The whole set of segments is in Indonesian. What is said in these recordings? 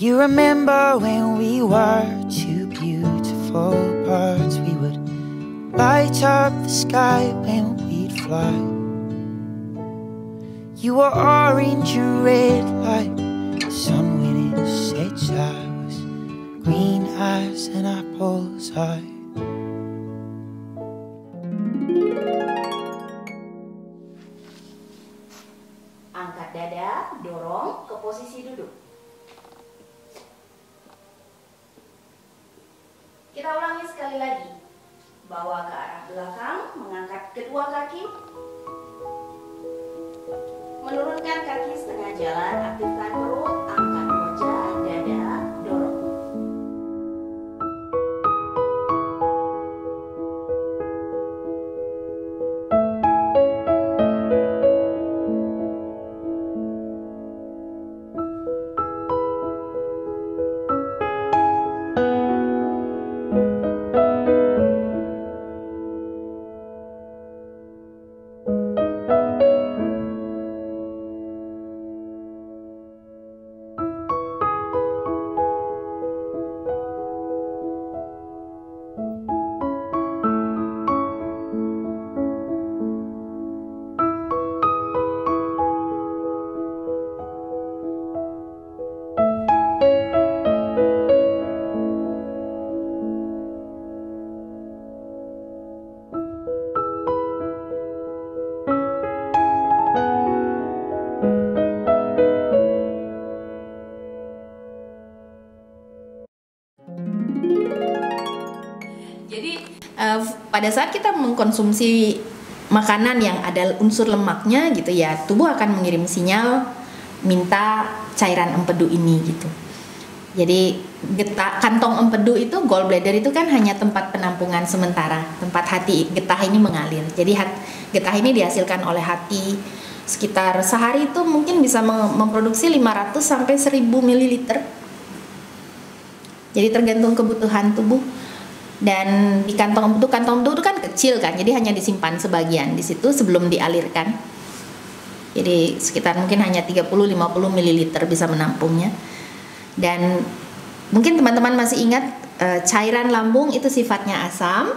you remember when we were two beautiful birds? We would light up the sky when we'd fly. You were orange and red like the sun when it sets. I was green as an apple's eye. Angkat dada, dorong ke posisi duduk. Kita ulangi sekali lagi. Bawa ke arah belakang, mengangkat kedua kaki. Menurunkan kaki setengah jalan, aktifkan perut, angkat wajah, dada, dorong. Pada saat kita mengkonsumsi makanan yang ada unsur lemaknya gitu ya, tubuh akan mengirim sinyal minta cairan empedu ini gitu. Jadi kantong empedu itu, gallbladder itu kan hanya tempat penampungan sementara, tempat hati getah ini mengalir. Jadi getah ini dihasilkan oleh hati sekitar sehari itu mungkin bisa memproduksi 500 sampai 1000 ml. Jadi tergantung kebutuhan tubuh. Dan di kantong empedu itu kan kecil kan, jadi hanya disimpan sebagian di situ sebelum dialirkan. Jadi sekitar mungkin hanya 30-50 ml bisa menampungnya. Dan mungkin teman-teman masih ingat cairan lambung itu sifatnya asam,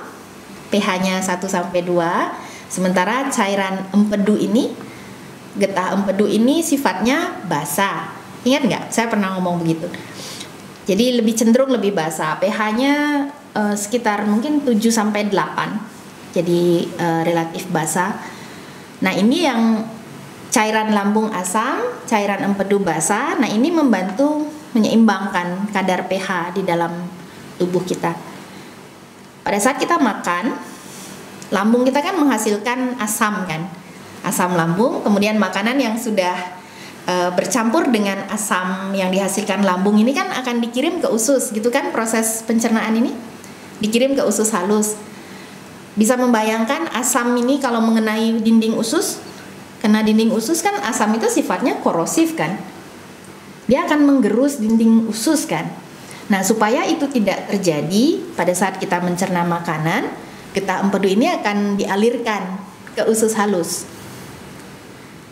pH-nya 1-2. Sementara cairan empedu ini, getah empedu ini sifatnya basa. Ingat nggak? Saya pernah ngomong begitu. Jadi lebih cenderung lebih basa, pH-nya sekitar mungkin 7-8. Jadi relatif basa. Nah, ini yang cairan lambung asam, cairan empedu basa. Nah, ini membantu menyeimbangkan kadar pH di dalam tubuh kita. Pada saat kita makan, lambung kita kan menghasilkan asam kan. Asam lambung, kemudian makanan yang sudah bercampur dengan asam yang dihasilkan lambung ini kan akan dikirim ke usus gitu kan, proses pencernaan ini dikirim ke usus halus. Bisa membayangkan asam ini kalau mengenai dinding usus, kena dinding usus kan asam itu sifatnya korosif kan, dia akan menggerus dinding usus kan. Nah, supaya itu tidak terjadi pada saat kita mencerna makanan, getah empedu ini akan dialirkan ke usus halus.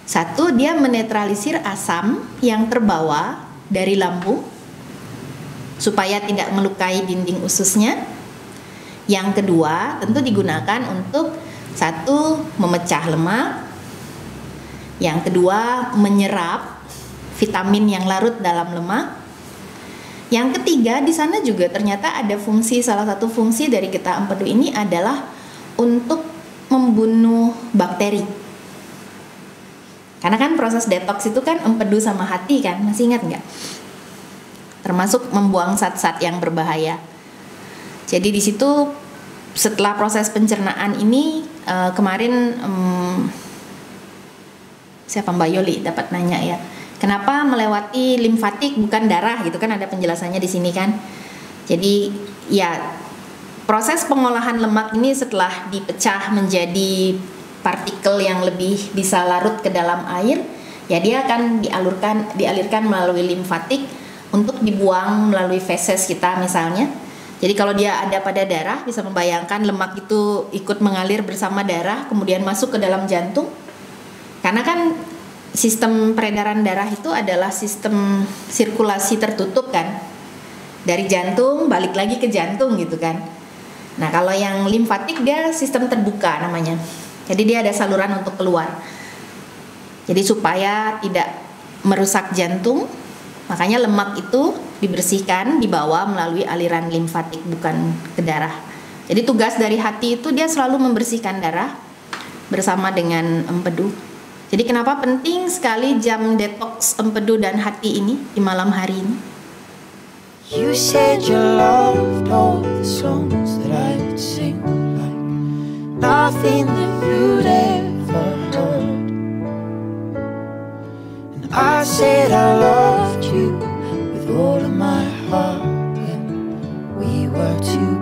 Satu, dia menetralisir asam yang terbawa dari lambung supaya tidak melukai dinding ususnya. Yang kedua, tentu digunakan untuk satu, memecah lemak. Yang kedua, menyerap vitamin yang larut dalam lemak. Yang ketiga, di sana juga ternyata ada fungsi, salah satu fungsi dari getah empedu ini adalah untuk membunuh bakteri. Karena kan proses detox itu kan empedu sama hati kan, masih ingat nggak? Termasuk membuang zat-zat yang berbahaya. Jadi di situ setelah proses pencernaan ini kemarin siapa Mbak Yoli dapat nanya ya, kenapa melewati limfatik bukan darah gitu kan, ada penjelasannya di sini kan. Jadi ya proses pengolahan lemak ini setelah dipecah menjadi partikel yang lebih bisa larut ke dalam air, ya dia akan dialirkan melalui limfatik untuk dibuang melalui feses kita misalnya. Jadi kalau dia ada pada darah, bisa membayangkan lemak itu ikut mengalir bersama darah kemudian masuk ke dalam jantung. Karena kan sistem peredaran darah itu adalah sistem sirkulasi tertutup kan, dari jantung balik lagi ke jantung gitu kan. Nah kalau yang limfatik dia sistem terbuka namanya, jadi dia ada saluran untuk keluar. Jadi supaya tidak merusak jantung, makanya lemak itu dibersihkan dibawa melalui aliran limfatik, bukan ke darah. Jadi tugas dari hati itu dia selalu membersihkan darah bersama dengan empedu. Jadi kenapa penting sekali jam detox empedu dan hati ini di malam hari ini? You said you loved all the songs that I'd sing, like nothing that you'd ever heard. And I said I loved you with all of my heart when we were two